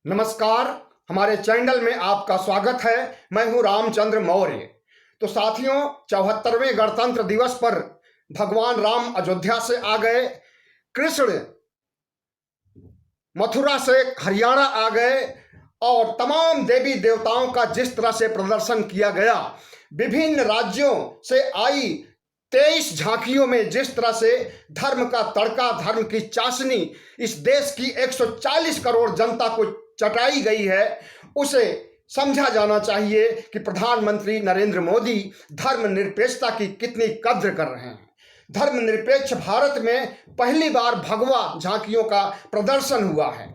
नमस्कार। हमारे चैनल में आपका स्वागत है। मैं हूं रामचंद्र मौर्य। तो साथियों, 74वें गणतंत्र दिवस पर भगवान राम अयोध्या से आ गए, कृष्ण मथुरा से हरियाणा आ गए और तमाम देवी देवताओं का जिस तरह से प्रदर्शन किया गया, विभिन्न राज्यों से आई 23 झांकियों में जिस तरह से धर्म का तड़का, धर्म की चाशनी इस देश की 140 करोड़ जनता को चटाई गई है, उसे समझा जाना चाहिए कि प्रधानमंत्री नरेंद्र मोदी धर्मनिरपेक्षता की कितनी कद्र कर रहे हैं। धर्मनिरपेक्ष भारत में पहली बार भगवा झांकियों का प्रदर्शन हुआ है।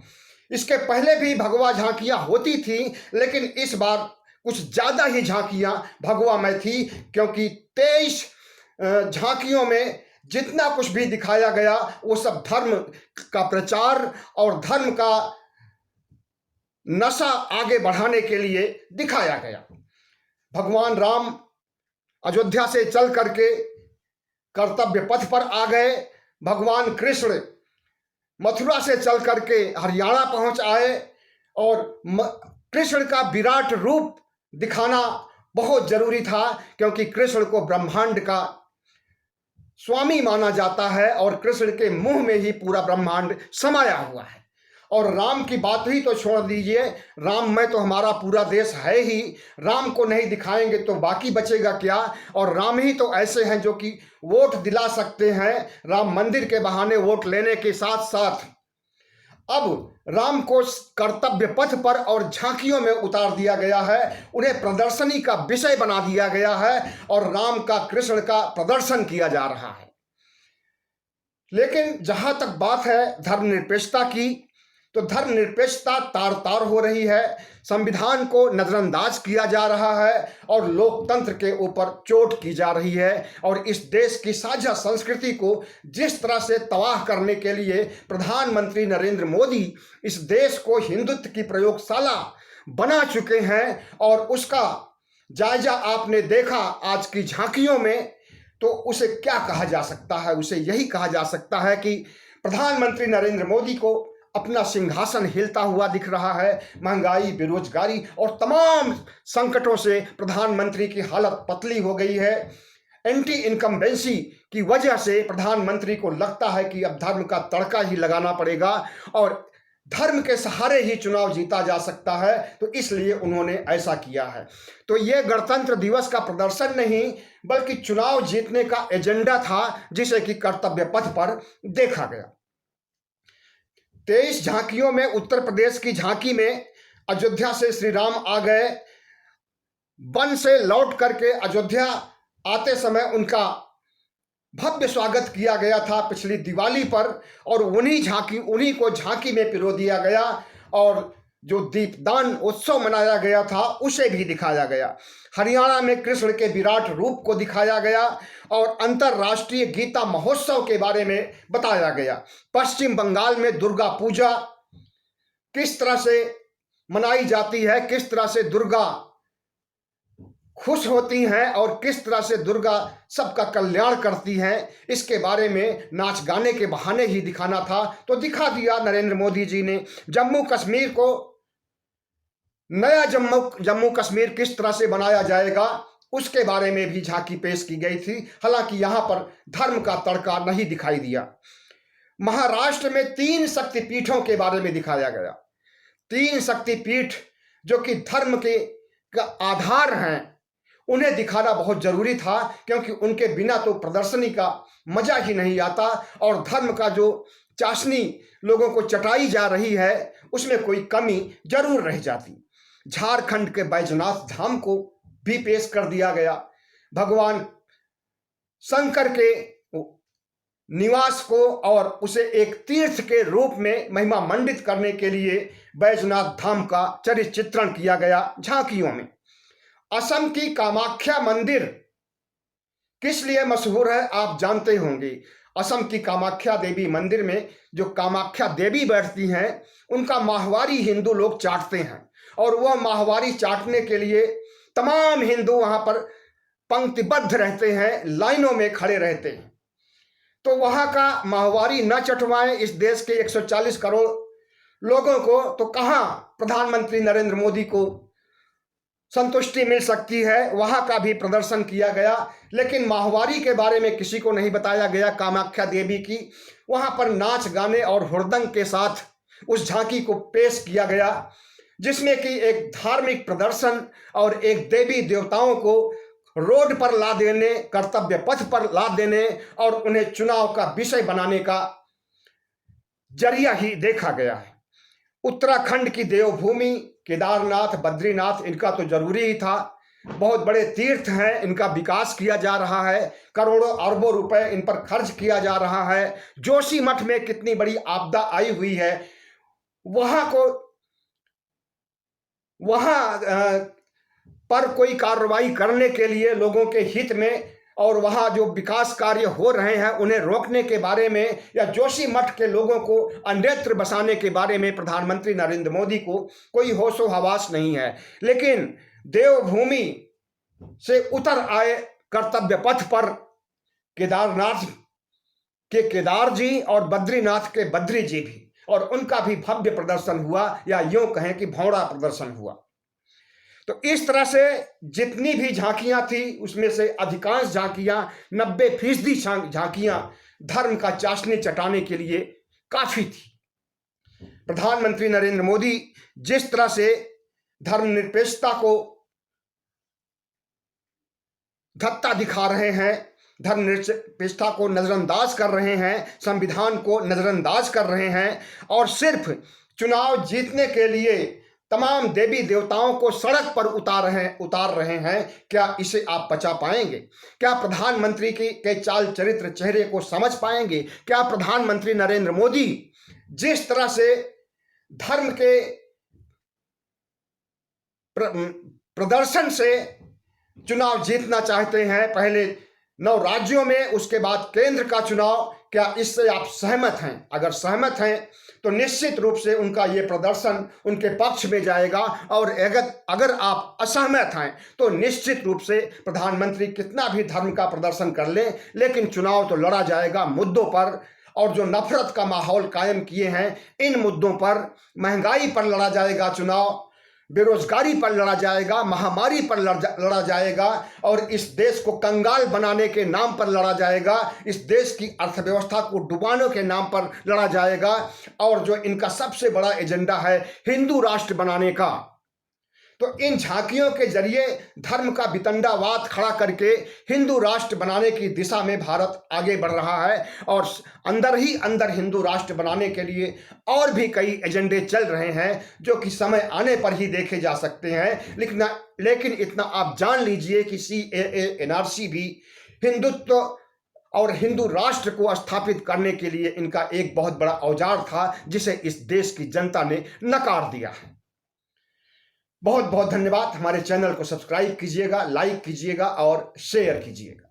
इसके पहले भी भगवा झांकियां होती थी, लेकिन इस बार कुछ ज्यादा ही झांकियां भगवा में थी, क्योंकि 23 झांकियों में जितना कुछ भी दिखाया गया वो सब धर्म का प्रचार और धर्म का नशा आगे बढ़ाने के लिए दिखाया गया। भगवान राम अयोध्या से चल करके कर्तव्य पथ पर आ गए। भगवान कृष्ण मथुरा से चल करके हरियाणा पहुंच आए और कृष्ण का विराट रूप दिखाना बहुत जरूरी था, क्योंकि कृष्ण को ब्रह्मांड का स्वामी माना जाता है और कृष्ण के मुंह में ही पूरा ब्रह्मांड समाया हुआ है। और राम की बात ही तो छोड़ दीजिए, राम में तो हमारा पूरा देश है ही। राम को नहीं दिखाएंगे तो बाकी बचेगा क्या? और राम ही तो ऐसे हैं जो कि वोट दिला सकते हैं। राम मंदिर के बहाने वोट लेने के साथ साथ अब राम को कर्तव्य पथ पर और झांकियों में उतार दिया गया है, उन्हें प्रदर्शनी का विषय बना दिया गया है और राम का, कृष्ण का प्रदर्शन किया जा रहा है। लेकिन जहां तक बात है धर्मनिरपेक्षता की, तो धर्मनिरपेक्षता तार तार हो रही है। संविधान को नजरअंदाज किया जा रहा है और लोकतंत्र के ऊपर चोट की जा रही है। और इस देश की साझा संस्कृति को जिस तरह से तबाह करने के लिए प्रधानमंत्री नरेंद्र मोदी इस देश को हिंदुत्व की प्रयोगशाला बना चुके हैं, और उसका जायजा आपने देखा आज की झांकियों में, तो उसे क्या कहा जा सकता है? उसे यही कहा जा सकता है कि प्रधानमंत्री नरेंद्र मोदी को अपना सिंहासन हिलता हुआ दिख रहा है। महंगाई, बेरोजगारी और तमाम संकटों से प्रधानमंत्री की हालत पतली हो गई है। एंटी इनकम्बेंसी की वजह से प्रधानमंत्री को लगता है कि अब धर्म का तड़का ही लगाना पड़ेगा और धर्म के सहारे ही चुनाव जीता जा सकता है, तो इसलिए उन्होंने ऐसा किया है। तो यह गणतंत्र दिवस का प्रदर्शन नहीं, बल्कि चुनाव जीतने का एजेंडा था, जिसे कि कर्तव्य पथ पर देखा गया। 23 झांकियों में उत्तर प्रदेश की झांकी में अयोध्या से श्री राम आ गए। वन से लौट करके अयोध्या आते समय उनका भव्य स्वागत किया गया था पिछली दिवाली पर, और उन्हीं को झांकी में पिरो दिया गया और जो दीपदान उत्सव मनाया गया था उसे भी दिखाया गया। हरियाणा में कृष्ण के विराट रूप को दिखाया गया और अंतर्राष्ट्रीय गीता महोत्सव के बारे में बताया गया। पश्चिम बंगाल में दुर्गा पूजा किस तरह से मनाई जाती है, किस तरह से दुर्गा खुश होती हैं और किस तरह से दुर्गा सबका कल्याण करती हैं, इसके बारे में नाच गाने के बहाने ही दिखाना था, तो दिखा दिया नरेंद्र मोदी जी ने। जम्मू कश्मीर को नया जम्मू कश्मीर किस तरह से बनाया जाएगा, उसके बारे में भी झांकी पेश की गई थी। हालांकि यहां पर धर्म का तड़का नहीं दिखाई दिया। महाराष्ट्र में 3 शक्तिपीठों के बारे में दिखाया गया। 3 शक्तिपीठ जो कि धर्म के का आधार हैं, उन्हें दिखाना बहुत जरूरी था, क्योंकि उनके बिना तो प्रदर्शनी का मजा ही नहीं आता और धर्म का जो चाशनी लोगों को चटाई जा रही है उसमें कोई कमी जरूर रह जाती। झारखंड के बैजनाथ धाम को भी पेश कर दिया गया। भगवान शंकर के निवास को और उसे एक तीर्थ के रूप में महिमा मंडित करने के लिए बैजनाथ धाम का चरित्र चित्रण किया गया झांकियों में। असम की कामाख्या मंदिर किस लिए मशहूर है आप जानते होंगे। असम की कामाख्या देवी मंदिर में जो कामाख्या देवी बैठती हैं, उनका माहवारी हिंदू लोग चाटते हैं और वह माहवारी चाटने के लिए तमाम हिंदू वहां पर पंक्तिबद्ध रहते हैं, लाइनों में खड़े रहते हैं। तो वहां का माहवारी न चटवाएं, इस देश के 140 करोड़ लोगों को तो कहाँ प्रधानमंत्री नरेंद्र मोदी को संतुष्टि मिल सकती है, वहां का भी प्रदर्शन किया गया। लेकिन माहवारी के बारे में किसी को नहीं बताया गया, कामाख्या देवी की। वहां पर नाच गाने और हुड़दंग के साथ उस झांकी को पेश किया गया, जिसमें कि एक धार्मिक प्रदर्शन और एक देवी देवताओं को रोड पर ला देने, कर्तव्य पथ पर ला देने और उन्हें चुनाव का विषय बनाने का जरिया ही देखा गया है। उत्तराखंड की देवभूमि केदारनाथ, बद्रीनाथ, इनका तो जरूरी ही था। बहुत बड़े तीर्थ हैं, इनका विकास किया जा रहा है, करोड़ों अरबों रुपए इन पर खर्च किया जा रहा है। जोशीमठ में कितनी बड़ी आपदा आई हुई है, वहां पर कोई कार्रवाई करने के लिए लोगों के हित में और वहां जो विकास कार्य हो रहे हैं उन्हें रोकने के बारे में या जोशीमठ के लोगों को अन्यत्र बसाने के बारे में प्रधानमंत्री नरेंद्र मोदी को कोई होशो हवास नहीं है। लेकिन देवभूमि से उतर आए कर्तव्य पथ पर केदारनाथ के केदार जी और बद्रीनाथ के बद्री जी भी, और उनका भी भव्य प्रदर्शन हुआ, या यूं कहें कि भौड़ा प्रदर्शन हुआ। तो इस तरह से जितनी भी झांकियां थी उसमें से अधिकांश झांकियां, 90% झांकियां धर्म का चाशनी चटाने के लिए काफी थी। प्रधानमंत्री नरेंद्र मोदी जिस तरह से धर्मनिरपेक्षता को धत्ता दिखा रहे हैं, धर्मनिरपेक्षता को नजरअंदाज कर रहे हैं, संविधान को नजरअंदाज कर रहे हैं और सिर्फ चुनाव जीतने के लिए तमाम देवी देवताओं को सड़क पर उतार रहे हैं, क्या इसे आप पचा पाएंगे? क्या प्रधानमंत्री के चाल चरित्र चेहरे को समझ पाएंगे? क्या प्रधानमंत्री नरेंद्र मोदी जिस तरह से धर्म के प्रदर्शन से चुनाव जीतना चाहते हैं, पहले 9 राज्यों में, उसके बाद केंद्र का चुनाव, क्या इससे आप सहमत हैं? अगर सहमत हैं तो निश्चित रूप से उनका ये प्रदर्शन उनके पक्ष में जाएगा, और अगर आप असहमत हैं तो निश्चित रूप से प्रधानमंत्री कितना भी धर्म का प्रदर्शन कर लें, लेकिन चुनाव तो लड़ा जाएगा मुद्दों पर। और जो नफरत का माहौल कायम किए हैं, इन मुद्दों पर, महंगाई पर लड़ा जाएगा चुनाव, बेरोजगारी पर लड़ा जाएगा, महामारी पर लड़ा जाएगा, और इस देश को कंगाल बनाने के नाम पर लड़ा जाएगा, इस देश की अर्थव्यवस्था को डुबाने के नाम पर लड़ा जाएगा। और जो इनका सबसे बड़ा एजेंडा है हिंदू राष्ट्र बनाने का, तो इन झांकियों के जरिए धर्म का वितंडावाद खड़ा करके हिंदू राष्ट्र बनाने की दिशा में भारत आगे बढ़ रहा है। और अंदर ही अंदर हिंदू राष्ट्र बनाने के लिए और भी कई एजेंडे चल रहे हैं, जो कि समय आने पर ही देखे जा सकते हैं। लेकिन इतना आप जान लीजिए कि CAA NRC भी हिंदुत्व और हिंदू राष्ट्र को स्थापित करने के लिए इनका एक बहुत बड़ा औजार था, जिसे इस देश की जनता ने नकार दिया है। बहुत बहुत धन्यवाद। हमारे चैनल को सब्सक्राइब कीजिएगा, लाइक कीजिएगा और शेयर कीजिएगा।